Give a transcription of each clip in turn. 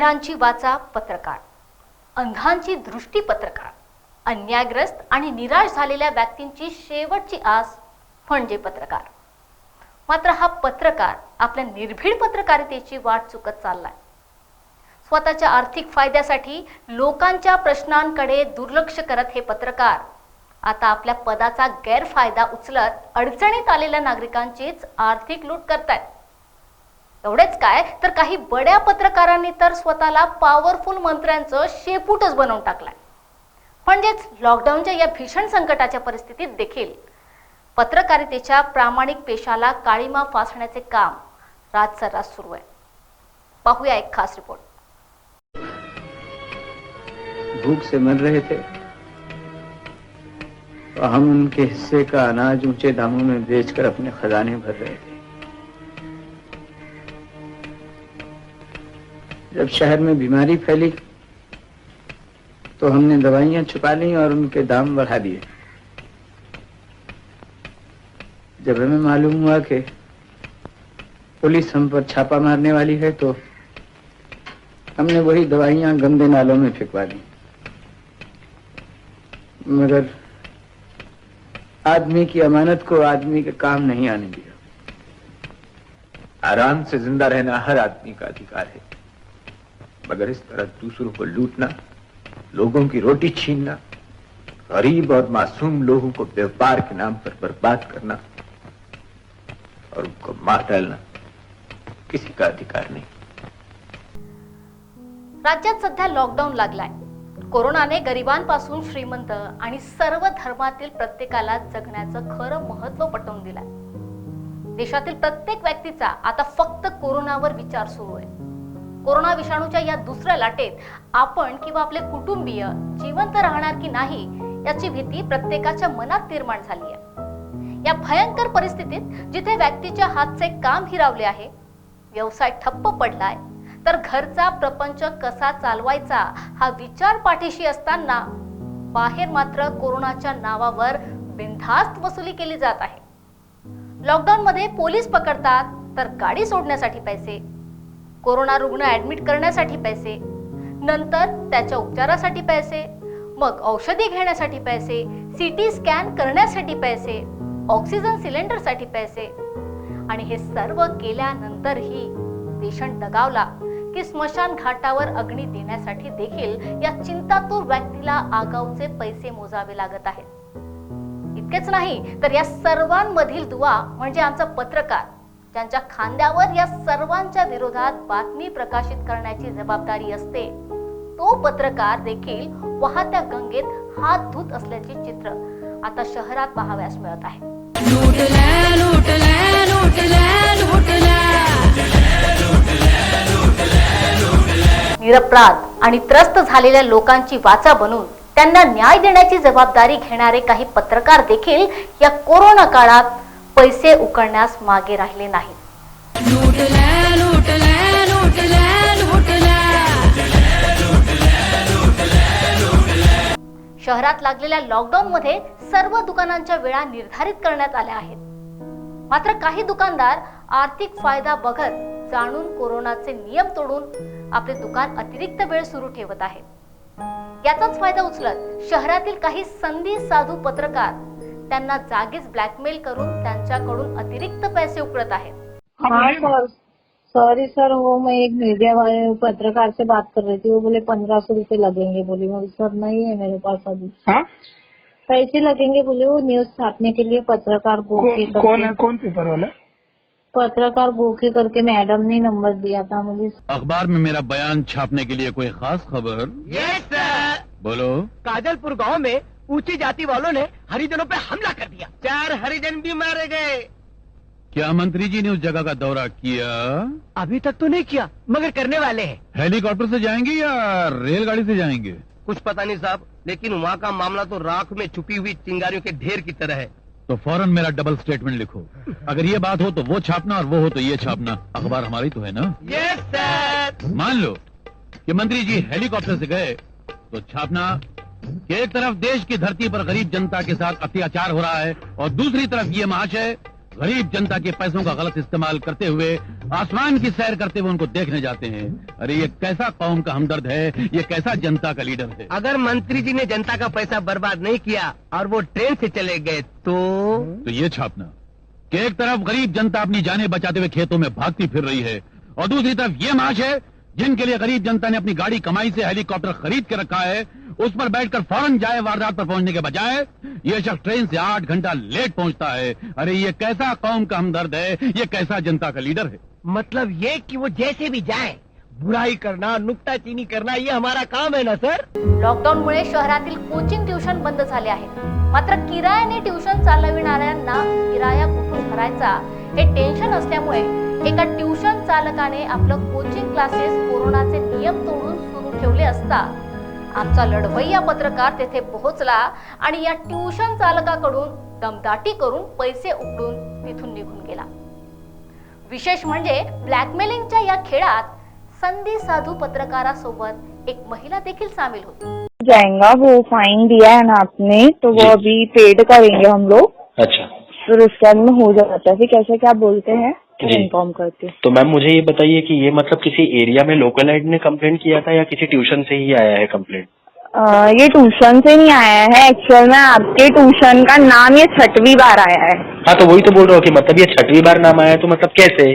बधिरांची वाचा पत्रकार, अंधांची दृष्टी पत्रकार, अन्यायग्रस्त आणि निराश झालेल्या व्यक्तींची शेवटची आस म्हणजे पत्रकार. मात्र हा पत्रकार आपल्या निर्भीड पत्रकारितेची वाट चुकत चाललाय. स्वतःच्या आर्थिक फायद्यासाठी लोकांच्या प्रश्नांकडे दुर्लक्ष करत हे पत्रकार आता आपल्या पदाचा गैरफायदा उचलत अडचणीत आलेल्या नागरिकांचीच आर्थिक लूट करतायत. एवढेच काय तर काही बड्या पत्रकारांनी तर स्वतःला पॉवरफुल मंत्र्यांचं शेपूटच बनवून टाकलाय. म्हणजेच लॉकडाऊनच्या या भीषण संकटाच्या परिस्थितीत देखील पत्रकारितेच्या प्रामाणिक पेशाला काळीमा फासण्याचे काम रातसरास सुरू आहे. पाहूया एक खास रिपोर्ट. भूख से मर रहे थे तो हम उनके हिस्से का अनाज ऊंचे दामों में बेचकर अपने खजाने भर रहे थे. जब शहर में बीमारी फैली तो हमने दवाइयां छुपा ली और उनके दाम बढ़ा दिए. जब हमें मालूम हुआ कि पुलिस हम पर छापा मारने वाली है तो हमने वही दवाइयां गंदे नालों में फेंकवा दी. मगर आदमी की अमानत को आदमी के काम नहीं आने दिया. आराम से जिंदा रहना हर आदमी का अधिकार है, मगर इस तरह दूसरों को लूटना, लोगों की रोटी छीनना, गरीब और मासूम लोगों को व्यापार के नाम पर बर्बाद करना और उनको मार डालना किसी का अधिकार नहीं. राज्यात सध्या लॉकडाऊन लागलाय. कोरोनाने गरिबांपासून श्रीमंत आणि सर्व धर्मातील प्रत्येकाला जगण्याचं खरं महत्त्व पटवून दिलंय. देशातील प्रत्येक व्यक्तीचा आता फक्त कोरोनावर विचार सुरू आहे. कोरोना विषाणूच्या या दुसऱ्या लाटेत आपण किंवा आपले कुटुंबीय जिवंत राहणार की नाही याची भीती प्रत्येकाच्या मनात निर्माण झाली आहे. या भयंकर परिस्थितीत जिथे व्यक्तीच्या हातचे काम हिरावले आहे, व्यवसाय ठप्प पडलाय, तर घरचा प्रपंच कसा चालवायचा हा विचार पाठीशी असताना बाहेर मात्र कोरोनाच्या नावावर बिनधास्त वसुली केली जात आहे. लॉकडाऊन मध्ये पोलीस पकडतात तर गाडी सोडण्यासाठी पैसे, कोरोना रुग्ण ऍडमिट करण्यासाठी पैसे, नंतर त्याच्या उपचारासाठी पैसे, मग औषधी घेण्यासाठी पैसे, सीटी स्कॅन करण्यासाठी पैसे, ऑक्सिजन सिलेंडरसाठी पैसे. आणि हे सर्व केल्यानंतरही पेशंट दगावला की स्मशान घाटावर अग्नी देण्यासाठी देखील या चिंतातूर व्यक्तीला आगाऊचे पैसे मोजावे लागत आहेत. इतकेच नाही तर या सर्वांमधील दुवा म्हणजे आमचा पत्रकार, ज्यांच्या खांद्यावर या सर्वांच्या विरोधात बातमी प्रकाशित करण्याची जबाबदारी असते. तो पत्रकार देखील वाहत्या गंगेत हात धुत असल्याचे चित्र आता शहरात पाहावयास मिळत आहे. निरपराध आणि त्रस्त झालेल्या लोकांची वाचा बनून त्यांना न्याय देण्याची जबाबदारी घेणारे काही पत्रकार देखील या कोरोना काळात पैसे उकळण्यास मागे राहिले नाहीत. शहरात लागलेल्या लॉकडाऊन मध्ये सर्व दुकानांच्या वेळा निर्धारित करण्यात आल्या आहेत. मात्र काही दुकानदार आर्थिक फायदा बघत जाणून कोरोनाचे नियम तोडून आपले दुकान अतिरिक्त वेळ सुरू ठेवत आहेत. याचाच फायदा उचलत शहरातील काही संधी साधू पत्रकार त्यांना जागीच ब्लॅकमेल करून त्यांच्याकडून अतिरिक्त पैसे उकळत आहेत. हाँ सर, सॉरी सर, वो मैं एक मीडिया वाले पत्रकार से बात कर रही थी. वो बोले 1500 रुपए लगेंगे. बोली मैं सर नहीं है मेरे पास अभी. हाँ? पैसे लगेंगे बोले. वो न्यूज छापने के लिए पत्रकार भूखे कौन है, कौन पेपर वाला? पत्रकार भूखे करके मैडम ने नंबर दिया था मुझे. अखबार में मेरा बयान छापने के लिए कोई खास खबर? Yes sir. बोलो. काजलपुर गांव में ऊंची जाति वालों ने हरिजनों पे हमला कर दिया. 4 हरिजन भी मारे गए. क्या मंत्री जी ने उस जगह का दौरा किया? अभी तक तो नहीं किया, मगर करने वाले हैं. हेलीकॉप्टर से जाएंगे या रेलगाड़ी से जाएंगे? कुछ पता नहीं साहब, लेकिन वहाँ का मामला तो राख में छुपी हुई चिंगारियों के ढेर की तरह है. तो फौरन मेरा डबल स्टेटमेंट लिखो. अगर ये बात हो तो वो छापना और वो हो तो ये छापना. अखबार हमारी तो है ना? Yes sir. मान लो कि मंत्री जी हेलीकॉप्टर से गए तो छापना कि एक तरफ देश की धरती पर गरीब जनता के साथ अत्याचार हो रहा है और दूसरी तरफ ये महाशय गरीब जनता के पैसों का गलत इस्तेमाल करते हुए आसमान की सैर करते हुए उनको देखने जाते हैं। अरे ये कैसा कौम का हमदर्द है, ये कैसा जनता का लीडर है। अगर मंत्री जी ने जनता का पैसा बर्बाद नहीं किया और वो ट्रेन से चले गए तो ये छापना कि एक तरफ गरीब जनता अपनी जानें बचाते हुए खेतों में भागती फिर रही है और दूसरी तरफ ये माश है जिनके लिए गरीब जनता ने अपनी गाड़ी कमाई से हेलीकॉप्टर खरीद के रखा है, उस पर बैठकर फौरन जाए वारदात पर पहुंचने के बजाय ये शख्स ट्रेन से 8 घंटा लेट पहुंचता है। अरे ये कैसा कौम का हमदर्द है, ये कैसा जनता का लीडर है। मतलब ये कि वो जैसे भी जाए बुराई करना, नुक्ताचीनी करना ये हमारा काम है ना सर। लॉकडाऊनमुळे शहरातील कोचिंग ट्युशन बंद झाले आहेत, मात्र किरायाने ट्युशन चालविणाऱ्यांना किराया कुठून भरायचा हे टेन्शन असल्यामुळे एका ट्युशन चालकाने आपलं कोचिंग क्लासेस कोरोनाचे नियम तोडून सुरू ठेवले असता आमचा लढवय्या पत्रकार तेथे पोहोचला आणि या ट्युशन चालकाकडून दमदाटी करून पैसे उकळून तिथून निघून गेला। विशेष म्हणजे ब्लॅकमेलिंगच्या या खेळात संधी साधू पत्रकारासोबत एक महिला देखील सामील होती। जाएगा वो फाइन दिया है ना आपने, तो वो अभी पेड करेंगे हम लोग। अच्छा, फिर उसके बाद में हो जाता है। फिर कैसे क्या बोलते हैं जी। इन्फॉर्म करते हैं। तो मैम मुझे ये बताइए कि ये मतलब किसी एरिया में लोकल हेड ने कंप्लेंट किया था या किसी ट्यूशन से ही आया है कंप्लेंट? ये ट्यूशन से नहीं आया है, एक्चुअल में आपके ट्यूशन का नाम ये 6वीं बार आया है। हाँ तो वही तो बोल रहा हूँ कि मतलब ये 6वीं बार नाम आया है, तो मतलब कैसे?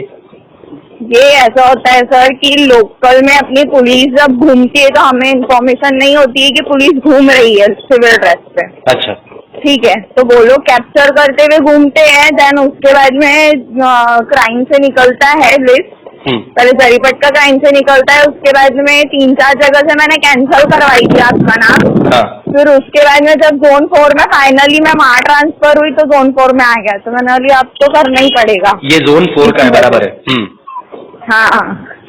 ये ऐसा होता है सर कि लोकल में अपनी पुलिस जब घूमती है तो हमें इन्फॉर्मेशन नहीं होती है कि पुलिस घूम रही है सिविल ड्रेस पे। अच्छा, ठीक है, तो वो लोग कैप्चर करते हुए घूमते हैं, देन उसके बाद में क्राइम से निकलता है लिस्ट। पहले जरीपट का क्राइम से निकलता है, उसके बाद में 3-4 जगह से मैंने कैंसिल करवाई थी आपका नाम। हाँ। फिर उसके बाद में जब जोन 4 में फाइनली मैं वहाँ ट्रांसफर हुई तो जोन 4 में आ गया, तो मैंने बोली अब तो करना ही पड़ेगा। ये जोन 4 का है, बराबर है। हाँ,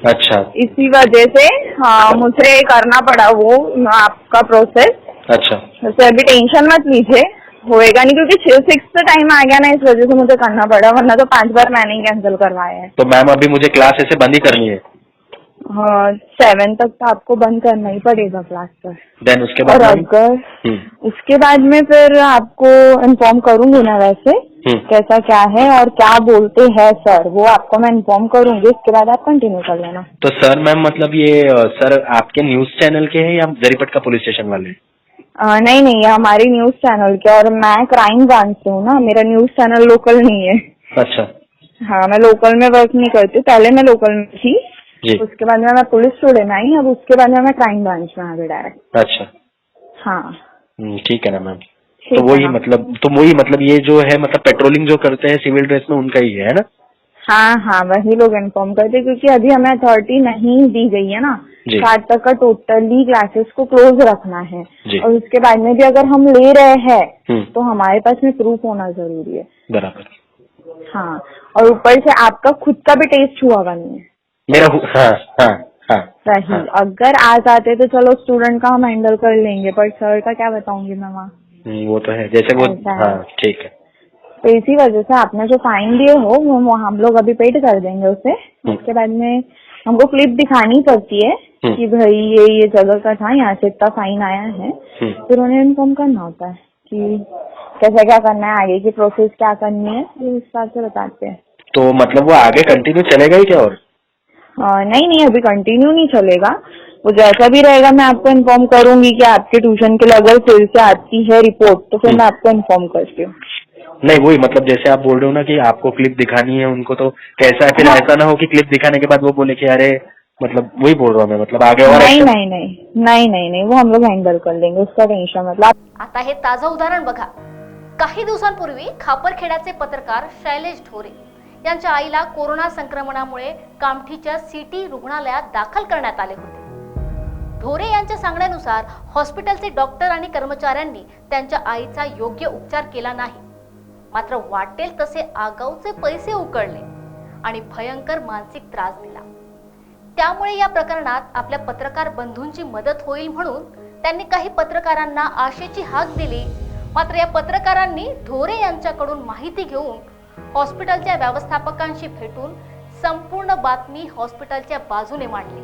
अच्छा, इसी वजह से हाँ मुझे करना पड़ा वो आपका प्रोसेस। अच्छा, वैसे अभी टेंशन मत लीजिए, होएगा नहीं, क्योंकि 6th टाइम आ गया ना, इस वजह से मुझे करना पड़ा, वरना तो 5 बार मैंने ही कैंसिल करवाया है। तो मैम अभी मुझे क्लास ऐसे बंद ही करनी है? हाँ, 7 तक तो आपको बंद करना ही पड़ेगा क्लास पर। देन उसके और बाद अगर उसके बाद में फिर आपको इन्फॉर्म करूंगी ना वैसे कैसा क्या है और क्या बोलते हैं सर, वो आपको मैं इन्फॉर्म करूंगी, उसके बाद आप कंटिन्यू कर लेना। तो सर मैम मतलब ये सर आपके न्यूज चैनल के हैं या जरीपट का पुलिस स्टेशन वाले? नहीं, ये हमारी न्यूज चैनल के, और मैं क्राइम ब्रांच से हूँ ना, मेरा न्यूज चैनल लोकल नहीं है। अच्छा, हाँ, मैं लोकल में वर्क नहीं करती, पहले मैं लोकल में थी जी। उसके बाद में मैं पुलिस स्टूडेंट में आई, अब उसके बाद में मैं क्राइम ब्रांच में आ गई डायरेक्ट। अच्छा, हाँ ठीक है ना मैम। ठीक तो है वही ना। मतलब ये जो है मतलब पेट्रोलिंग जो करते हैं सिविल ड्रेस में उनका ही है ना? हाँ, वही लोग इन्फॉर्म करते, क्योंकि अभी हमें अथॉरिटी नहीं दी गई है ना, 7 तक का टोटली क्लासेस को क्लोज रखना है, और उसके बाद में भी अगर हम ले रहे हैं तो हमारे पास में प्रूफ होना जरूरी है। बराबर। हाँ, और ऊपर से आपका खुद का भी टेस्ट हुआ हुआ नहीं है मेरा। हाँ। सही। अगर आ जाते तो चलो स्टूडेंट का हम हैंडल कर लेंगे, पर सर का क्या बताऊंगी मैं वहाँ। वो तो है, जैसे वो। हाँ, ठीक है। तो इसी वजह से आपने जो फाइन दिए हो वो हम लोग अभी पेड कर देंगे उसे। उसके बाद में हमको क्लिप दिखानी पड़ती है कि भाई ये जगह का था, यहाँ से इतना फाइन आया है, फिर उन्हें इन्फॉर्म करना होता है कि कैसे क्या करना है, आगे की प्रोसेस क्या करनी है, इस हिसाब से बताते हैं। तो मतलब वो आगे कंटिन्यू चलेगा ही क्या? और नहीं, अभी कंटिन्यू नहीं चलेगा, वो जैसा भी रहेगा मैं आपको इन्फॉर्म करूंगी कि आपके ट्यूशन के लिए अगर फिर से आती है रिपोर्ट तो फिर मैं आपको इन्फॉर्म करती हूँ। नहीं, वही मतलब जैसे आप बोल रहे हो ना कि आपको क्लिप दिखानी है उनको, तो कैसा है फिर? ऐसा ना हो कि क्लिप दिखाने के बाद वो बोले कि अरे, मतलब वही बोल रहा हूँ मैं, मतलब आगे और नहीं, वो हम लोग हैंडल कर लेंगे, उसका टेंशन मतलब। आता हे ताजं उदाहरण बघा। काही दिवसांपूर्वी खापरखेड्याचे पत्रकार शैलेश ढोरे यांच्या आईला कोरोना संक्रमणामुळे कामठीच्या सिटी रुग्णालयात दाखल करण्यात आले होते। ढोरे यांच्या सांगण्यानुसार हॉस्पिटलचे डॉक्टर आणि कर्मचाऱ्यांनी त्यांच्या आईचा योग्य उपचार केला नाही, मात्र वाटेल तसे आगाऊचे पैसे उकळले आणि भयंकर मानसिक त्रास दिला। त्यामुळे या प्रकरणात आपल्या पत्रकार बंधूंची मदत होईल म्हणून त्यांनी काही पत्रकारांना आशेची हाक दिली, मात्र या पत्रकारांनी ढोरे यांच्याकडून माहिती घेऊन हॉस्पिटलच्या व्यवस्थापकांशी भेटून संपूर्ण बातमी हॉस्पिटलच्या बाजूने मांडली।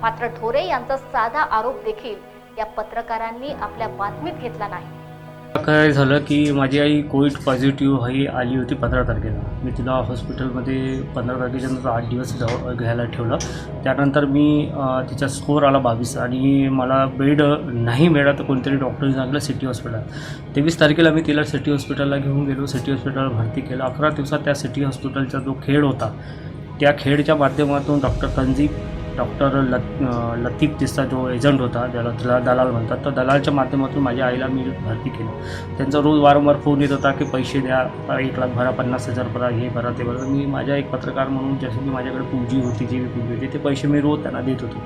मात्र ढोरे यांचा साधा आरोप देखील या पत्रकारांनी आपल्या बातमीत घेतला नाही। काय झालं की माझी आई कोविड पॉझिटिव्ह ही आली होती 15 तारखेला. मी तिला हॉस्पिटलमध्ये 15 तारखेच्या नंतर 8 दिवस घ्यायला ठेवलं. त्यानंतर मी तिचा स्कोअर आला 22 आणि मला बेड नाही मिळाला तर कोणतरी डॉक्टरने सांगितलं सिटी हॉस्पिटल. 23 तारखेला मी तिला सिटी हॉस्पिटलला घेऊन गेलो. सिटी हॉस्पिटलला भरती केलं. 11 दिवसात त्या सिटी हॉस्पिटलचा जो खेड होता त्या खेडच्या माध्यमातून डॉक्टर तंजीब, डॉक्टर लतीफ तिसचा जो एजंट होता ज्याला दलाल म्हणतात, तर दलालच्या माध्यमातून माझ्या आईला मी भरती केलं. त्यांचा रोज वारंवार फोन येत होता की पैसे द्या, 1 लाख भरा, 50,000 भरा, हे भरा, ते भरा. मी माझ्या एक पत्रकार म्हणून जसं की माझ्याकडे पूंजी होती, जी पूंजी होती, ते पैसे मी रोज त्यांना देत होतो.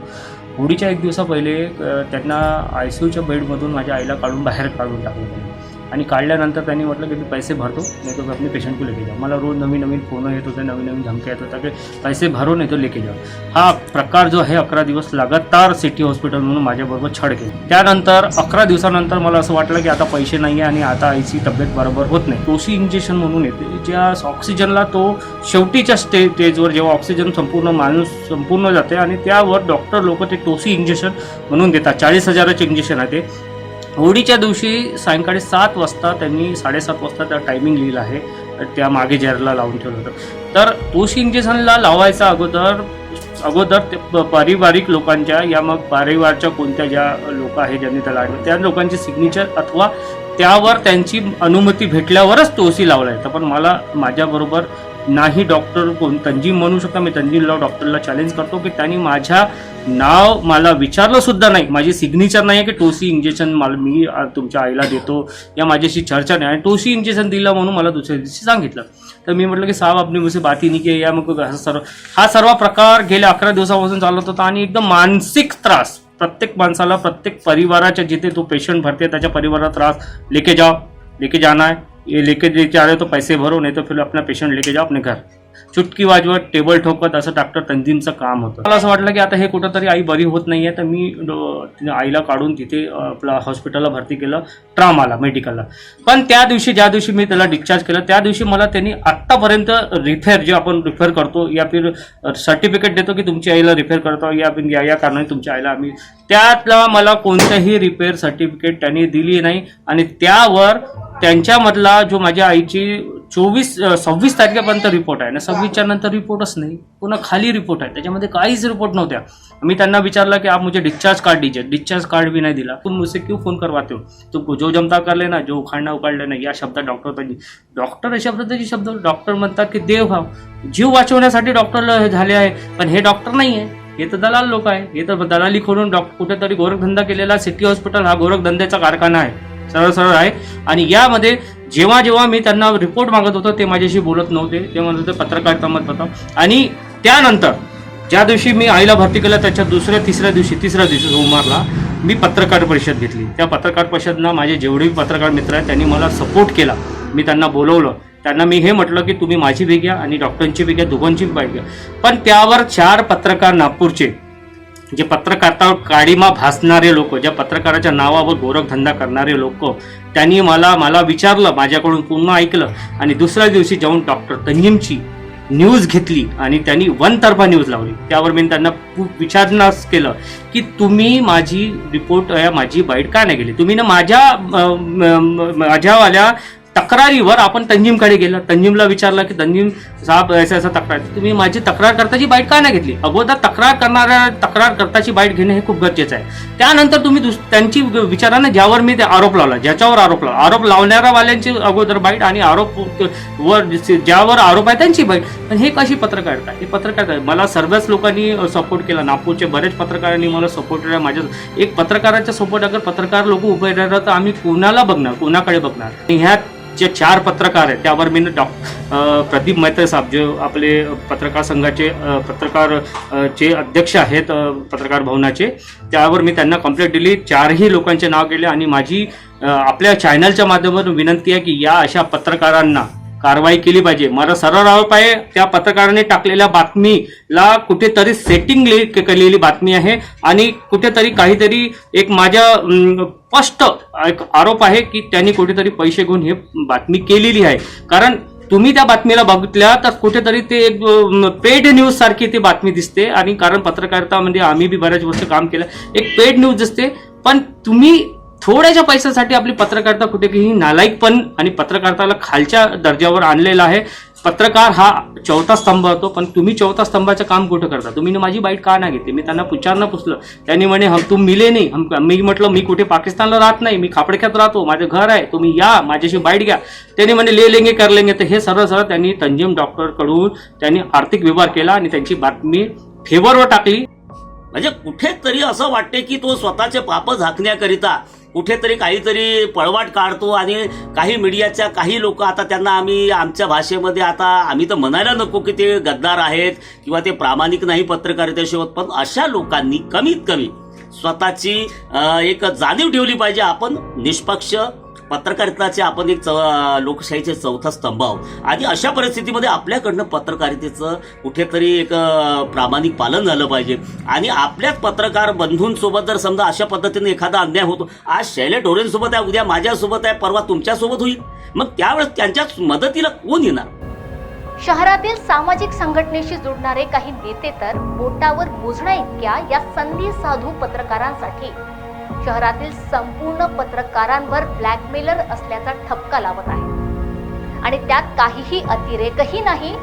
होळीच्या 1 दिवसा पहिले त्यांना ICUच्या बेडमधून माझ्या आईला बाहेर काढून टाकलं आणि काढल्यानंतर त्यांनी म्हटलं की मी पैसे भरतो, नाही तो अपने पेशंट को लेके जाओ. मला रोज नवीन फोन येत होते, नवीन धमक्या येत होत्या की पैसे भरो नाही तो लेके जाओ. हा प्रकार जो आहे 11 दिवस लगातार सिटी हॉस्पिटल म्हणून माझ्याबरोबर छळ केली. त्यानंतर 11 दिवसानंतर मला असं वाटलं की आता पैसे नाही आहे आणि आता आईची तब्येत बरोबर होत नाही. टोसी इंजेक्शन म्हणून येते, ज्या ऑक्सिजनला तो शेवटीच्या स्टेजवर जेव्हा ऑक्सिजन माणूस संपूर्ण जाते आणि त्यावर डॉक्टर लोक ते टोसी इंजेक्शन म्हणून देतात. 40,000चे इंजेक्शन आहे ते. होळीच्या दिवशी सायंकाळी 7 वाजता त्यांनी 7:30 वाजता त्या टायमिंग लिहिलं आहे, त्या मागे जाहीरला लावून ठेवलं होतं. तर टोसी इंजेक्शनला लावायचा अगोदर ते पारिवारिक लोकांच्या या मग परिवारच्या कोणत्या ज्या लोक आहेत ज्यांनी त्याला आणलं त्या लोकांची सिग्नेचर अथवा त्यावर त्यांची अनुमती भेटल्यावरच टोसी लावला येतं. पण मला माझ्याबरोबर नाही डॉक्टर कोण तंजीम म्हणू शकता, मी तंजीमला डॉक्टरला चॅलेंज करतो की त्यांनी माझ्या नाव मला विचारलं सुद्धा नाही, माझी सिग्नेचर नाही आहे की टोसी इंजेक्शन मी तुमच्या आईला देतो या माझ्याशी चर्चा नाही. आणि टोसी इंजेक्शन दिलं म्हणून मला दुसऱ्या दिवशी सांगितलं. तर मी म्हटलं की साहेब आपली मुझसे बात ही नाही की या मग हा सर्व प्रकार गेल्या 11 दिवसापासून चालत होता आणि एकदम मानसिक त्रास प्रत्येक माणसाला, प्रत्येक परिवाराच्या जिथे तो पेशंट भरते त्याच्या परिवाराला त्रास. लेके जाना है, ये लेके जा रहे हो तो पैसे भरो, नहीं तो फिर अपना पेशंट लेके जाओ अपने घर. चुटकी वाजवत, टेबल ठोकत असं डॉक्टर तंजीमचं काम होतं. मला असं वाटलं की आता हे कुठंतरी आई बरी होत नाहीये, तर मी आईला काढून तिथे आपला हॉस्पिटलला भरती केलं, ट्रॉमाला, मेडिकलला. पण ज्या दिवशी मी त्याला डिस्चार्ज केलं त्या दिवशी मला त्यांनी आत्तापर्यंत जे आपण रिफर करतो या फिर सर्टिफिकेट देतो की तुमची आईला रिफर करतो या कारणाने तुमच्या आईला आम्ही, त्यातला मला कोणत्याही रिपेअर सर्टिफिकेट त्यांनी दिली नाही. आणि त्यावर त्यांच्यामधला जो माझ्या आईची 26 तारखेपर्यंत रिपोर्ट आहे ना, 26च्या नंतर रिपोर्टच नाही, पुन्हा खाली रिपोर्ट आहे, त्याच्यामध्ये काहीच रिपोर्ट नव्हत्या. मी त्यांना विचारलं की आप मुझे डिस्चार्ज कार्ड दीजिए, डिस्चार्ज कार्ड भी नहीं दिला. तुम मुझसे क्यों फोन करवाते हो, तुमको जो जमता कर लेना, जो उखाड़ लेना. या शब्दात डॉक्टर शब्द डॉक्टर म्हणतात की देवभाव, जीव वाचवण्यासाठी डॉक्टर झाले आहे, पण हे डॉक्टर नाही आहे, हे तर दलाल लोक आहे. हे तर दलाली खोडून कुठेतरी गोरखधंदा केलेला. सिटी हॉस्पिटल हा गोरखधंद्याचा कारखाना आहे, सरळ आहे. आणि यामध्ये जेव्हा मी त्यांना रिपोर्ट मागत होतो ते माझ्याशी बोलत नव्हते, ते म्हणत होते पत्रकारिता मत होता. आणि त्यानंतर ज्या दिवशी मी आईला भरती केलं त्याच्या तिसऱ्या दिवशी सोमवारला मी पत्रकार परिषद घेतली. त्या पत्रकार परिषदना माझे जेवढे पत्रकार मित्र आहेत त्यांनी मला सपोर्ट केला. मी त्यांना बोलवलं, त्यांना मी हे म्हटलं की तुम्ही माझी बी घ्या आणि डॉक्टरांची बी घ्या, दोघांची बी घ्या. पण त्यावर 4 पत्रकार नागपूरचे जे पत्रकारिता काळीमा भासणारे लोक, ज्या पत्रकाराच्या नावावर गोरखधंदा करणारे लोक, त्यांनी मला विचारलं, माझ्याकडून पुन्हा ऐकलं आणि दुसऱ्या दिवशी जाऊन डॉक्टर तंजीमची न्यूज घेतली आणि त्यांनी वनतर्फा न्यूज लावली. त्यावर मी त्यांना विचारण्यास केलं की तुम्ही माझी रिपोर्ट माझी बाईट का नाही गेली, तुम्ही ना माझ्यावाल्या तक्रारीवर आपण तंजीमकडे गेलं, तंजीमला विचारलं की तंजीम साहेब ऐसा तक्रार, तुम्ही माझी तक्रार करताची बाईट का नाही घेतली. अगोदर तक्रार करताची बाईट घेणं हे खूप गरजेचं आहे. त्यानंतर तुम्ही त्यांची विचारानं ज्यावर मी ते ज्याच्यावर आरोप लावणाऱ्या वाल्यांची अगोदर बाईट आणि ज्यावर आरोप आहे त्यांची बाईट. पण हे कशी पत्रकारिता, हे पत्रकारिता. मला सर्वच लोकांनी सपोर्ट केला, नागपूरचे बरेच पत्रकारांनी मला सपोर्ट केला. माझ्या एक पत्रकाराचा सपोर्ट अगर पत्रकार लोक उभे राहिलं तर आम्ही कोणाकडे बघणार. ह्या जे 4 पत्रकार आहेत त्यावर मी प्रदीप मेहता साहेब जे आपले पत्रकार संघाचे चे अध्यक्ष आहेत पत्रकार भवनाचे, त्यावर मी त्यांना कंप्लेंट दिली. 4ही लोकांचे नाव केले आणि माझी आपल्या चॅनलच्या माध्यमातून विनंती आहे की या अशा पत्रकारांना कारवाई केली पाहिजे. मला सरळ आरोप आहे त्या पत्रकाराने टाकलेल्या बातमीला कुठेतरी सेटिंग केलेली बातमी आहे आणि कुठेतरी काहीतरी एक माझ्या स्पष्ट एक आरोप आहे की त्यांनी कुठेतरी पैसे घेऊन हे बातमी केलेली आहे. कारण तुम्ही त्या बातमीला बघितल्या तर कुठेतरी ते एक पेड न्यूज सारखी ती बातमी दिसते. आणि कारण पत्रकारितामध्ये आम्ही बी बऱ्याच वर्ष काम केलं, एक पेड न्यूज दिसते. पण तुम्ही थोड्याशा पैशासाठी आपली पत्रकारिता कुठेही नालायकपण आणि पत्रकारिताला खालच्या दर्जावर आणलेला आहे. पत्रकार हा चौथा स्तंभ होतो, पण तुम्ही चौथा स्तंभाचं काम कुठं करता? तुम्ही माझी बाईट का नाही घेतली? मी त्यांना पुचारणं पुसलं. त्यांनी म्हणे हम तुम मिले नाही. मी म्हटलं मी कुठे पाकिस्तानला राहत नाही, मी खापडख्यात राहतो, माझं घर आहे, तुम्ही या माझ्याशी बाईट घ्या. त्यांनी म्हणे ले लेंगे कर लेंगे. तर हे सरळ सरळ त्यांनी तंजीम डॉक्टरकडून त्यांनी आर्थिक व्यवहार केला आणि त्यांची बातमी फेवरवर टाकली. म्हणजे कुठेतरी असं वाटते की तो स्वतःचे पाप झाकण्याकरिता कुठेतरी काहीतरी पळवाट काढतो. आणि काही मीडियाच्या काही लोक आता त्यांना आम्ही आमच्या भाषेमध्ये आता आम्ही तर म्हणायला नको की ते गद्दार आहेत किंवा ते प्रामाणिक नाही पत्रकारितेशिवाय, पण अशा लोकांनी कमीत कमी स्वतःची एक जाणीव ठेवली पाहिजे. आपण निष्पक्ष पत्रकारिताचे आपण एक लोकशाहीचे चौथा स्तंभ आहोत आणि अशा परिस्थितीमध्ये आपल्याकडनं पत्रकारितेचं कुठेतरी एक प्रामाणिक पालन झालं पाहिजे. आणि आपल्याच पत्रकार बंधूंसोबत जर समजा अशा पद्धतीने एखादा अन्याय होतो, आज शैले ढोरेंसोबत आहे, उद्या माझ्यासोबत आहे, परवा तुमच्यासोबत होईल, मग त्यावेळेस त्यांच्या मदतीला कोण येणार? शहरातील सामाजिक संघटनेशी जोडणारे काही नेते तर बोटावर मोजण्या इतक्या या संधी साधू पत्रकारांसाठी शहरातील संपूर्ण पत्रकारांवर ब्लॅकमेलर असल्याचा ठपका लावत आहे. आणि त्यात काहीही अतिरेकही नाही,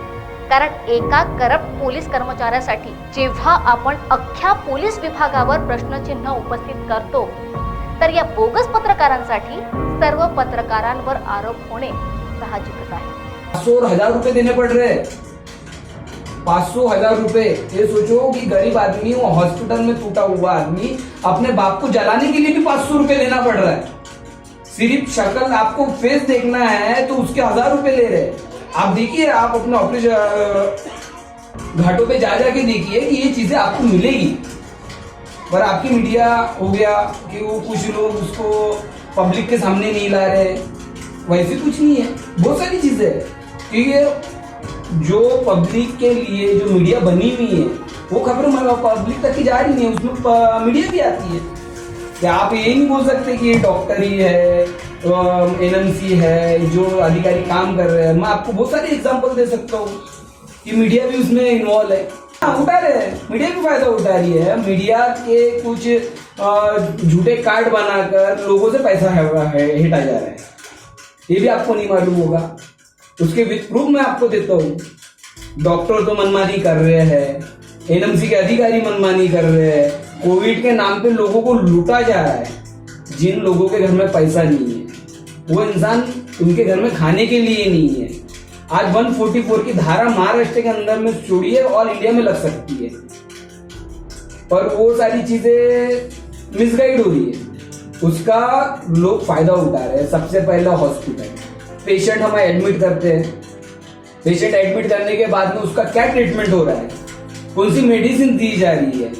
कारण एका करप्ट पोलीस कर्मचाऱ्यासाठी जेव्हा आपण अख्ख्या पोलीस विभागावर प्रश्नचिन्ह उपस्थित करतो, तर या बोगस पत्रकारांसाठी सर्व पत्रकारांवर आरोप होणे साहजिकच आहे. 500,000 रुपए देने पड़ रहे हैं. 500,000 रुपए. ये सोचो कि गरीब आदमी, वो हॉस्पिटल में टूटा हुआ आदमी, अपने बाप को जलाने के लिए भी 500 रुपए देना पड़ रहा है. सिर्फ शक्ल आपको फेस देखना है तो उसके 1000 रुपए ले रहे हैं. आप देखिए, आप अपने ऑपरेशन घाटों पे जा जाके देखिए कि ये चीजें आपको मिलेगी. पर आपकी मीडिया हो गया कि वो कुछ लोग उसको पब्लिक के सामने नहीं ला रहे. वैसे कुछ नहीं है, बहुत सारी चीजें है. क्योंकि जो पब्लिक के लिए जो मीडिया बनी हुई है वो खबरें पब्लिक तक की जा रही नहीं है, उसमें मीडिया भी आती है. क्या आप ये नहीं बोल सकते कि ये डॉक्टर ही है, एनएमसी है, जो अधिकारी काम कर रहे हैं. मैं आपको बहुत सारे एग्जांपल दे सकता हूँ कि मीडिया भी उसमें इन्वॉल्व है. उठा रहे हैं, मीडिया भी फायदा उठा रही है. मीडिया के कुछ झूठे कार्ड बनाकर लोगों से पैसा हिटा जा रहा है, ये भी आपको नहीं मालूम होगा. उसके विद प्रूफ मैं आपको देता हूँ. डॉक्टर तो मनमानी कर रहे हैं, एनएमसी के अधिकारी मनमानी कर रहे हैं. कोविड के नाम पे लोगों को लूटा जा रहा है. जिन लोगों के घर में पैसा नहीं है, वो इंसान उनके घर में खाने के लिए नहीं है. आज 144 की धारा महाराष्ट्र के अंदर में छोड़िए, ऑल इंडिया में लग सकती है. पर वो सारी चीजें मिसगाइड हो रही है, उसका लोग फायदा उठा रहे हैं. सबसे पहला हॉस्पिटल, पेशेंट हमें एडमिट करते हैं. पेशेंट एडमिट करने के बाद में उसका क्या ट्रीटमेंट हो रहा है, कौन सी मेडिसिन दी जा रही है,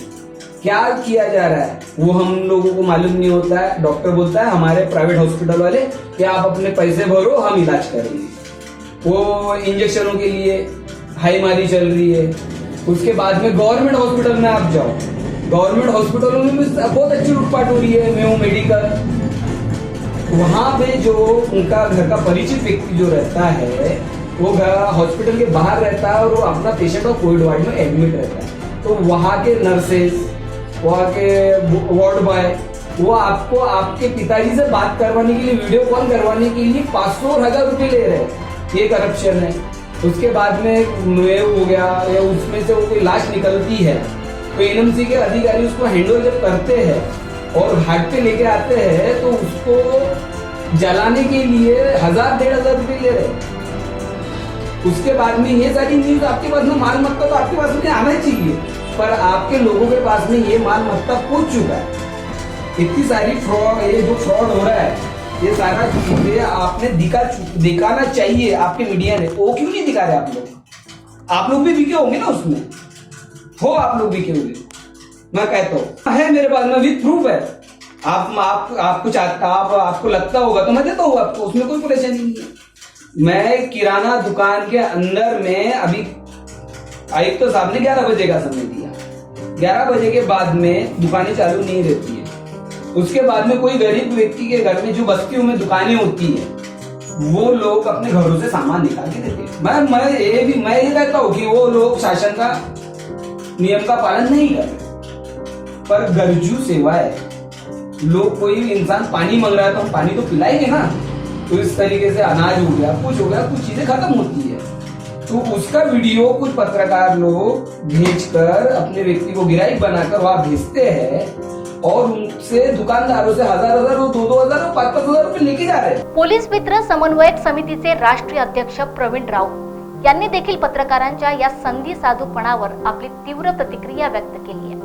क्या किया जा रहा है, वो हम लोगों को मालूम नहीं होता है. डॉक्टर बोलता है हमारे प्राइवेट हॉस्पिटल वाले कि आप अपने पैसे भरो, हम इलाज करेंगे. वो इंजेक्शनों के लिए हाईमारी चल रही है. उसके बाद में गवर्नमेंट हॉस्पिटल में आप जाओ, गवर्नमेंट हॉस्पिटलों में भी बहुत अच्छी लूटपाट हो रही है. मेयो मेडिकल, वहां पे जो उनका घर का परिचित व्यक्ति जो रहता है, वो हॉस्पिटल के बाहर रहता है और वो अपना पेशेंट को कोविड वार्ड में एडमिट रहता है. तो वहां के नर्सेस, वहां के वार्ड बॉय, वो आपको आपके पिताजी से बात करवाने के लिए, वीडियो कॉल करवाने के लिए 500 और 1000 रुपए ले रहे हैं. ये करप्शन है. उसके बाद में हो गया या उसमें से वो कोई लाश निकलती है तो एनएमसी के अधिकारी उसको हैंडओवर जब करते हैं और घाट पे लेके आते हैं तो उसको जलाने के लिए 1000-1500 रुपए ले रहे हैं. उसके बाद में ये सारी न्यूज आपके पास में माल मत्ता तो आपके पास में आना चाहिए, पर आपके लोगों के पास में ये माल मत्ता पहुंच चुका है. इतनी सारी फ्रॉड, ये जो फ्रॉड हो रहा है, ये सारा चीजें आपने दिखाना चाहिए आपके मीडिया ने. वो क्यों नहीं दिखा रहे आप लोग? आप लोग भी बिके होंगे ना उसमें, हो आप लोग बिके होंगे. मैं कहता हूँ है मेरे पास में विद प्रूफ है. आपको लगता होगा तो मैं देता हूँ आपको, उसमें कोई परेशानी नहीं है. मैं किराना दुकान के अंदर में अभी आयुक्त साहब ने 11 बजे का समय दिया. 11 बजे के बाद में दुकानें चालू नहीं रहती है. उसके बाद में कोई गरीब व्यक्ति के घर में जो बस्तियों में दुकानें होती है, वो लोग अपने घरों से सामान निकाल के देते हैं. मैं ये कहता हूँ कि वो लोग शासन का नियम का पालन नहीं कर रहे, पर गरजू सेवाएं लोग कोई इंसान पानी मांग रहा है तो हम पानी तो पिलाएंगे ना। तो इस तरीके से अनाज हो गया, कुछ चीजें खत्म होती है। तो उसका वीडियो कुछ पत्रकार लोग भेजकर अपने व्यक्ति को गिराई बनाकर वहां भेजते हैं और उनसे दुकानदारों से 1000 2,000 और 5,000 रुपये लेके जा रहे हैं। पोलीस मित्र समन्वयक समितीचे राष्ट्रीय अध्यक्ष प्रवीण राऊत यांनी देखील पत्रकारांच्या या संधी साधूपणावर आपली तीव्र प्रतिक्रिया व्यक्त केली आहे।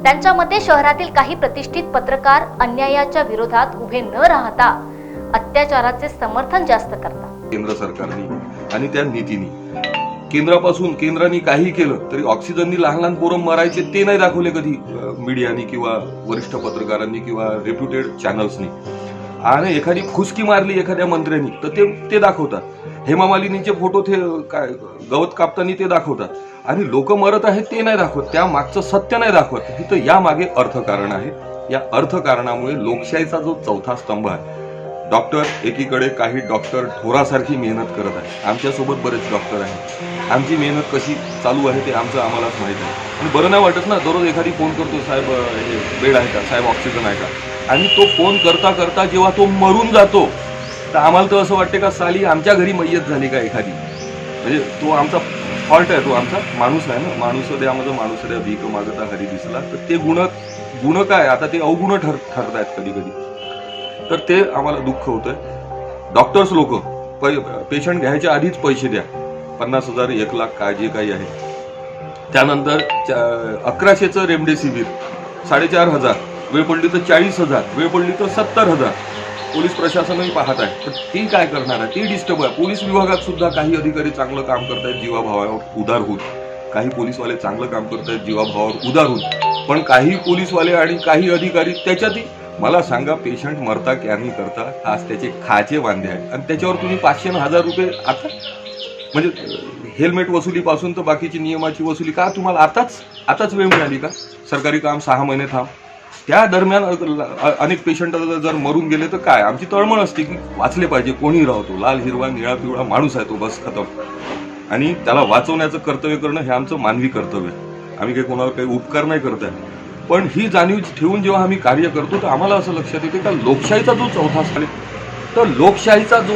त्यांच्या मते शहरातील काही प्रतिष्ठित पत्रकार अन्यायाच्या विरोधात उभे न राहता अत्याचाराचे समर्थन जास्त करतात। केंद्र सरकारने आणि त्या नीतीने केंद्राने काही केलं तरी ऑक्सिजननी लहान पोरं मरायचे ते नाही दाखवले कधी मीडियानी किंवा वरिष्ठ पत्रकारांनी किंवा रेप्युटेड चॅनल्सनी। आणि एखादी खुसकी मारली एखाद्या मंत्र्यांनी तर ते दाखवतात। हेमा मालिनीचे फोटो ते गवत कापताना ते दाखवतात आणि लोक मरत आहेत ते नाही दाखवत, त्या मागचं सत्य नाही दाखवत। इथं या मागे अर्थकारण आहे। या अर्थकारणामुळे लोकशाहीचा जो चौथा स्तंभ आहे, डॉक्टर एकीकडे काही डॉक्टर ढोरासारखी मेहनत करत आहेत, आमच्यासोबत बरेच डॉक्टर आहेत, आमची मेहनत कशी चालू आहे ते आम्हालाच माहित आहे। आणि बरं नाही वाटत ना, दररोज एखादी फोन करतो, साहेब बेड आहे का, साहेब ऑक्सिजन आहे का, आणि तो फोन करता करता जेव्हा तो मरून जातो तर आम्हाला तर असं वाटते का साली आमच्या घरी मय्यत झाली का एखादी। म्हणजे तो आमचा फॉल्ट आहे, तो आमचा माणूस आहे ना। माणूस द्या माझं माणूस द्या, भीक मागता हरी दिसला, तर ते गुण काय आता ते अवगुण ठरत आहेत कधी कधी। तर ते आम्हाला दुःख होतंय। डॉक्टर्स लोक पेशंट घ्यायच्या आधीच पैसे द्या, 50,000 1,00,000 काय जे काही आहे, त्यानंतर 1100चं रेमडेसिवीर 4,500, वेळ पडली तर 40,000, वेळ पडली तर 70,000 पोलीस प्रशासनही पाहत आहे। पण ती काय करणार आहे, ती डिस्टर्ब आहे। पोलीस विभागात सुद्धा काही अधिकारी चांगलं काम करतायत जीवाभावावर उदार होऊन, काही पोलीसवाले चांगलं काम करतायत जीवाभावावर उदार होऊन, पण काही पोलीसवाले आणि काही अधिकारी त्याच्यातही मला सांगा, पेशंट मरता क्या नाही करता, आज त्याचे खाचे बांधे आहेत आणि त्याच्यावर तुम्ही 500 आणि 1000 रुपये आता म्हणजे हेल्मेट वसुलीपासून तर बाकीची नियमाची वसुली का तुम्हाला आताच वेळ मिळाली का? सरकारी काम 6 महिने थांब, त्या दरम्यान अनेक पेशंट जर मरून गेले तर काय आमची तळमळ असते की वाचले पाहिजे, कोणी राहतो, लाल हिरवा निळा पिवळा माणूस आहे तो, बस खतम। आणि त्याला वाचवण्याचं कर्तव्य करणं हे आमचं मानवी कर्तव्य आहे। आम्ही काही कोणावर काही उपकार नाही करत आहे, पण ही जाणीव ठेवून जेव्हा आम्ही कार्य करतो तर आम्हाला असं लक्षात येते का लोकशाहीचा जो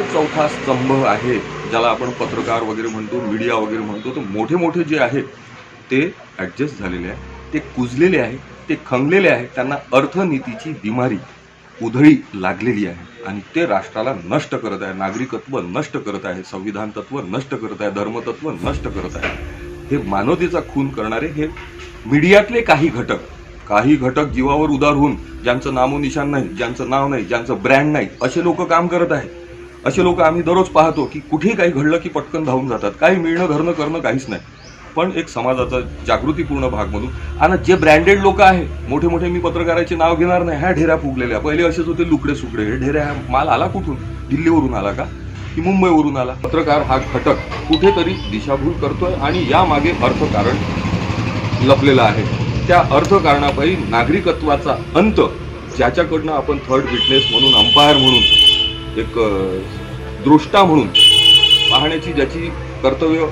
चौथा स्तंभ आहे, ज्याला आपण पत्रकार वगैरे म्हणतो, मीडिया वगैरे म्हणतो, तर मोठे मोठे जे आहेत ते ऍडजस्ट झालेले आहे, ते कुजलेले आहे, ते खंगलेले आहे, त्यांना अर्थनीतीची बिमारी उधळी लागलेली आहे आणि ते राष्ट्राला नष्ट करत आहे, नागरिकत्व नष्ट करत आहे, संविधान तत्व नष्ट करत आहे, धर्मतत्व नष्ट करत आहे। हे मानवतेचा खून करणारे हे मीडियातले काही घटक जीवावर उदार होऊन, ज्यांचं नामोनिशान नाही, ज्यांचं नाव नाही, ज्यांचं ब्रँड नाही, असे लोक काम करत आहेत। असे लोक आम्ही दररोज पाहतो की कुठेही काही घडलं की पटकन धावून जातात, काही मिळणं धरणं करणं काहीच नाही, पण एक समाजाचा जागृतीपूर्ण भाग म्हणून। आणि जे ब्रँडेड लोक आहे, मोठे मोठे, मी पत्रकाराचे नाव घेणार नाही, ह्या ढेऱ्या फुगलेल्या, पहिले असेच होते लुकडे सुकडे, हे ढेऱ्या माल आला कुठून, दिल्लीवरून आला का की मुंबईवरून आला? पत्रकार हा घटक कुठेतरी दिशाभूल करतोय आणि या मागे अर्थकारण लपलेलं आहे। त्या अर्थकारणापायी नागरिकत्वाचा अंत, ज्याच्याकडनं आपण थर्ड विटनेस म्हणून, अंपायर म्हणून, एक दृष्टा म्हणून पाहण्याची ज्याची कर्तव्य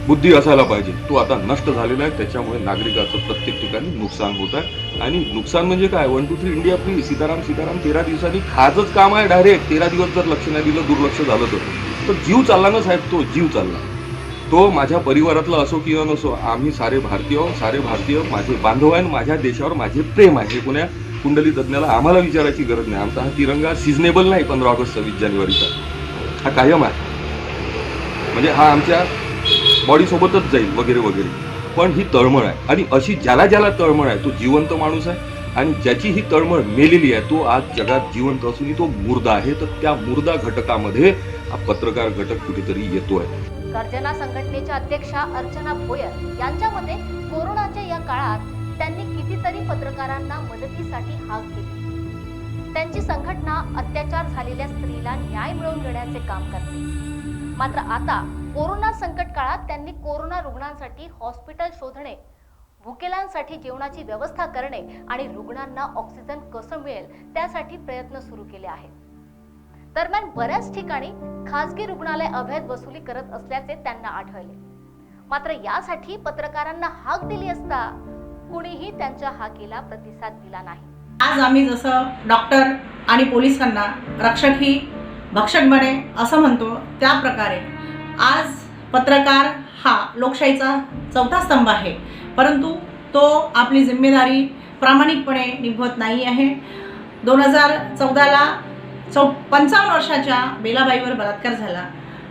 बुद्धी असायला पाहिजे, तो आता नष्ट झालेला आहे। त्याच्यामुळे नागरिकाचं प्रत्येक ठिकाणी नुकसान होत आहे। आणि नुकसान म्हणजे काय, 1 2 3 इंडिया फ्री, सीताराम 13 दिवसांनी खाजच काम आहे डायरेक्ट। 13 दिवस जर लक्ष नाही दिलं, दुर्लक्ष झालं तर जीव चालला ना साहेब, तो जीव चालला। तो माझ्या परिवारातला असो किंवा नसो, आम्ही सारे भारतीय माझे बांधव आहे, माझ्या देशावर माझे प्रेम आहे। हे कोण्या कुंडली तज्ञाला आम्हाला विचारायची गरज नाही। आमचा हा तिरंगा सिजनेबल नाही 15 ऑगस्ट 26 जानेवारीचा, हा कायम आहे, म्हणजे हा आमच्या बॉडी सोबतच जाईल वगैरे वगैरे। पण ही तळमळ आहे आणि अशी ज्याला तळमळ आहे तो जिवंत माणूस आहे, आणि ज्याची ही तळमळ मेलेली आहे तो आज जगात जिवंत असूनही तो मुर्दा आहे। तर त्या मुर्दा घटकामध्ये हा पत्रकार घटक कुठेतरी येतोय। गर्जना संघटनेच्या अध्यक्षा अर्चना भोयर यांच्या मते कोरोनाच्या या काळात त्यांनी कितीतरी पत्रकारांना मदतीसाठी हाक दिली। त्यांची संघटना अत्याचार झालेल्या स्त्रीला न्याय मिळवून देण्याचे काम करते। मात्र आता कोरोना संकट काळात त्यांनी कोरोना रुग्णांसाठी हॉस्पिटल शोधणे, भुकेल्यांसाठी जेवणाची व्यवस्था करणे आणि रुग्णांना ऑक्सिजन कसं मिळेल त्यासाठी प्रयत्न सुरू केले आहेत। दरम्यान बऱ्याच ठिकाणी खासगी रुग्णालय अवैध वसुली करत असल्याचे त्यांना आढळले। मात्र यासाठी पत्रकारांना हाक दिली असता कुणीही त्यांच्या हाकेला प्रतिसाद दिला नाही। आज आम्ही जसं डॉक्टर आणि पोलिसांना रक्षक ही भक्षक बने असं म्हणतो, त्या प्रकारे आज पत्रकार हा लोकशाहीचा चौथा स्तंभ आहे, परंतु तो आपली जिम्मेदारी प्रामाणिकपणे निभवत नाही आहे. 2014ला 55 वर्षाच्या बेलाबाईवर बलात्कार झाला.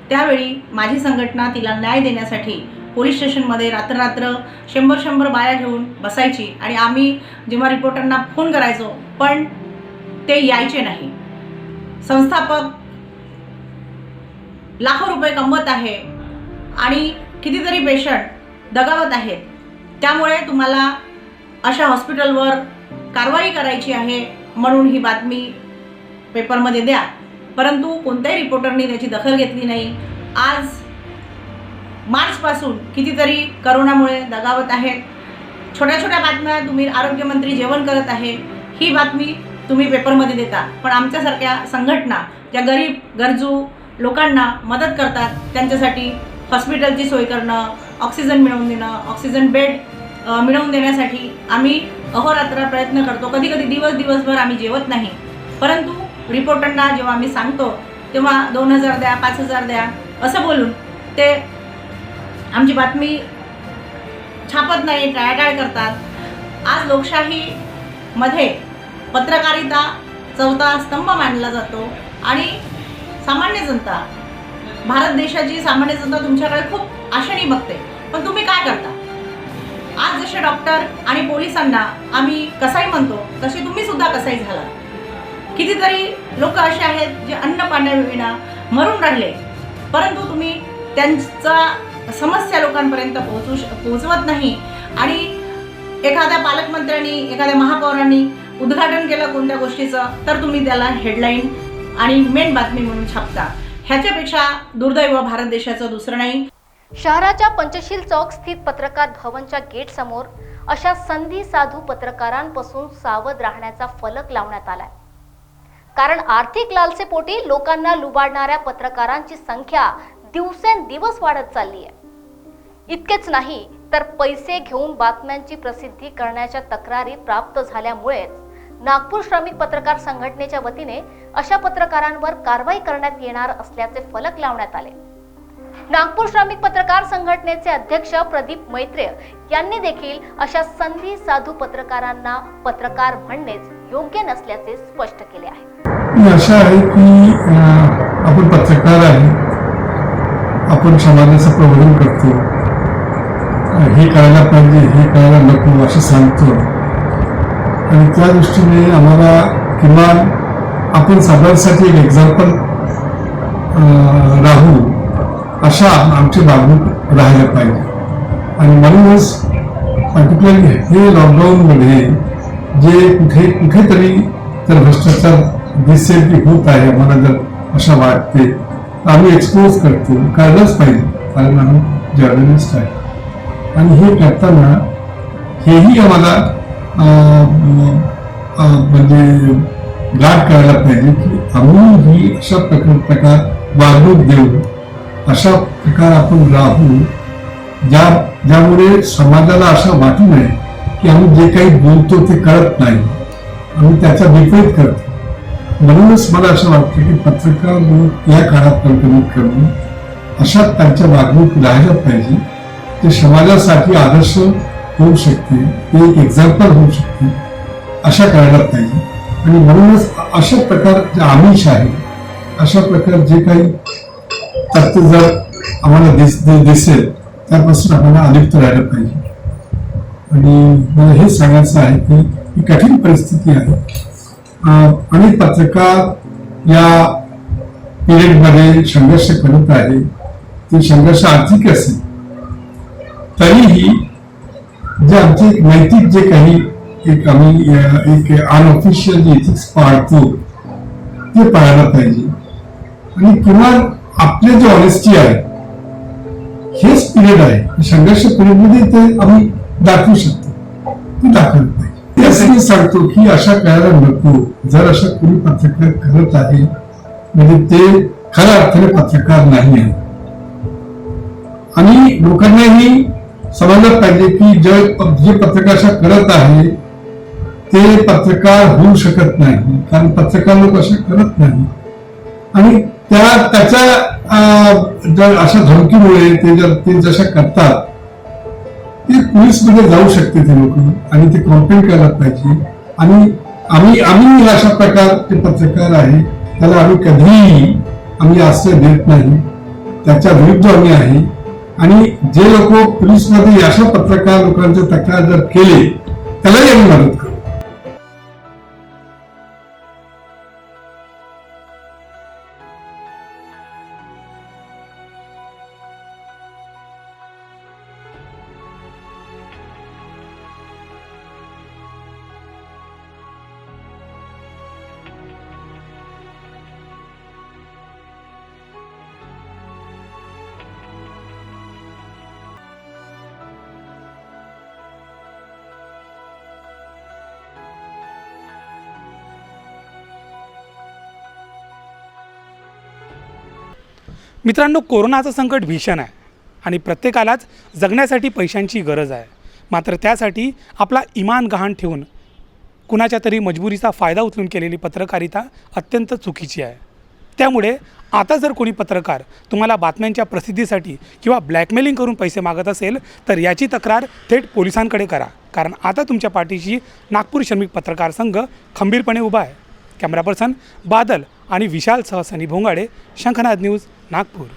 त्यावेळी माझी संघटना तिला न्याय देण्यासाठी पोलीस स्टेशनमध्ये रात्र 100 बाया घेऊन बसायची आणि आम्ही जेव्हा रिपोर्टरना फोन करायचो पण ते यायचे नाही. संस्थापक लाखो रुपये कमवत आहे आणि कितीतरी पेशंट दगावत आहेत. त्यामुळे तुम्हाला अशा हॉस्पिटलवर कारवाई करायची आहे म्हणून ही बातमी पेपरमध्ये द्या, परंतु कोणत्याही रिपोर्टरनी त्याची दखल घेतली नाही. आज मार्चपासून कितीतरी करोनामुळे दगावत आहेत. छोट्या छोट्या बातम्या, तुम्ही आरोग्यमंत्री जेवण करत आहे ही बातमी तुम्ही पेपरमध्ये देता, पण आमच्यासारख्या संघटना ज्या गरीब गरजू लोकांना मदत करतात त्यांच्यासाठी हॉस्पिटलची सोय करणं, ऑक्सिजन मिळवून देणं, ऑक्सिजन बेड मिळवून देण्यासाठी आम्ही अहोरात्र प्रयत्न करतो. कधी कधी दिवसभर आम्ही जेवत नाही, परंतु रिपोर्टरना जेव्हा आम्ही सांगतो तेव्हा 2000 द्या, 5000 द्या असं बोलून ते आमची बातमी छापत नाही, टाळाटाळ करतात. आज लोकशाहीमध्ये पत्रकारिता चौथा स्तंभ मानला जातो आणि सामान्य जनता, भारत देशाची सामान्य जनता तुमच्याकडे खूप आशेने बघते, पण तुम्ही काय करता? आज जसे डॉक्टर आणि पोलिसांना आम्ही कसाई म्हणतो तसे तुम्ही सुद्धा कसाई झाला. कितीतरी लोक असे आहेत जे अन्न पाण्याविना मरून राहिले, परंतु तुम्ही त्यांचा समस्या लोकांपर्यंत पोहोचवत नाही. आणि एखाद्या पालकमंत्र्यांनी, एखाद्या महापौरांनी उद्घाटन केलं कोणत्या गोष्टीचं तर तुम्ही त्याला हेडलाईन आणि मेन बातमी म्हणून छापता. ह्याच्यापेक्षा दुर्दैव भारत देशाचं दुसरं नाही. शहराच्या पंचशील चौक स्थित पत्रकार भवनच्या गेट समोर अशा संधी साधू पत्रकारांपासून सावध राहण्याचा फलक लावण्यात आलाय. कारण आर्थिक लालसेपोटी लोकांना लुबाडणाऱ्या पत्रकारांची संख्या दिवसेंदिवस वाढत चालली आहे. इतकेच नाही तर पैसे घेऊन बातम्यांची प्रसिद्धी करण्याच्या तक्रारी प्राप्त झाल्यामुळेच नागपूर श्रमिक पत्रकार संघटनेच्या वतीने अशा पत्रकारांवर कारवाई करण्यात येणार असल्याचे फलक लावण्यात आले. नागपूर श्रमिक पत्रकार संघटनेचे अध्यक्ष प्रदीप मैत्रेय यांनी देखील अशा संधी साधू पत्रकारांना पत्रकार म्हणणेच योग्य नसल्याचे स्पष्ट केले आहे. अशा आहे की आपण पत्रकार आहे, आपण समाजाचं प्रबोधन करतो, हे करायला पाहिजे, हे करायला नको असं सांगतो आणि त्या दृष्टीने आम्हाला किमान आपण सगळ्यांसाठी एक एक्झाम्पल राहू अशा आमची वागणूक राहायला पाहिजे. आणि म्हणूनच पर्टिक्युलरली हे लॉकडाऊनमध्ये जे कुठेतरी जर भ्रष्टाचार दिसेल की होत आहे, आम्हाला जर अशा वाटते आम्ही एक्सपोज करतो, कळलंच पाहिजे, कारण आम्ही जर्नलिस्ट आहे. आणि हे करताना हेही आम्हाला म्हणजे गाठ करायला पाहिजे की आम्ही ही अशा प्रकार वागणूक देऊ, अशा प्रकार आपण राहू ज्यामुळे समाजाला असं वाटू नये की आम्ही जे काही बोलतो ते कळत नाही, आम्ही त्याचा विपरीत करतो. म्हणूनच मला असं वाटतं की पत्रकार लोक या काळात कमीत कमी अशा त्यांच्या वागणूक राहायला पाहिजे, ते समाजासाठी आदर्श होऊ शकते, ते एक एक्झाम्पल होऊ शकते, अशा करायला पाहिजे. आणि म्हणूनच अशा प्रकार जे आमिष आहे, अशा प्रकार जे काही तथ्य जर आम्हाला दिसेल त्यापासून आम्हाला अलिप्त राहायला पाहिजे. आणि मला हे सांगायचं आहे की ही कठीण परिस्थिती आहे. अनेक पत्रकार या पिरियडमध्ये संघर्ष करत आहे. ते संघर्ष आर्थिक असेल तरीही जे आमचे नैतिक जे काही एक आम्ही एक अनऑफिशियल जे इथिक्स पाळतो ते पाळायला पाहिजे. आणि किमान आपले जे ऑनेस्टी आहे हेच पिरियड आहे, संघर्ष पिरियडमध्ये ते आम्ही दाखवू शकतो, ते दाखवलं पाहिजे. तेच मी सांगतो की अशा करायला नको. जर अशा कोणी पत्रकार करत आहे म्हणजे ते खऱ्या अर्थाने पत्रकार नाही आहे. आणि लोकांनाही समजलं पाहिजे की जे पत्रकार अशा करत आहे ते पत्रकार होऊ शकत नाही, कारण पत्रकार लोक असं करत नाही. आणि त्याच्या अशा धमकीमुळे ते जशा करतात ते पोलीसमध्ये जाऊ शकते ते लोक, आणि ते कंप्लेंट करायला पाहिजे. आणि आम्ही अशा प्रकारचे पत्रकार आहे, त्याला आम्ही कधीही आश्रय देत नाही, त्याच्या विरुद्ध आम्ही आहे. आणि जे लोक पोलीसमध्ये अशा पत्रकार लोकांचे तक्रार जर केले त्यालाही आम्ही मदत करू. मित्रांनो, कोरोनाचं संकट भीषण आहे आणि प्रत्येकालाच जगण्यासाठी पैशांची गरज आहे. मात्र त्यासाठी आपला इमान गहाण ठेवून कुणाच्या तरी मजबुरीचा फायदा उचलून केलेली पत्रकारिता अत्यंत चुकीची आहे. त्यामुळे आता जर कोणी पत्रकार तुम्हाला बातम्यांच्या प्रसिद्धीसाठी किंवा ब्लॅकमेलिंग करून पैसे मागत असेल तर याची तक्रार थेट पोलिसांकडे करा, कारण आता तुमच्या पाठीशी नागपूर श्रमिक पत्रकार संघ खंबीरपणे उभा आहे. कॅमेरा पर्सन बादल आणि विशालसह सनी भोंगाडे, शंखनाद न्यूज, नागपूर.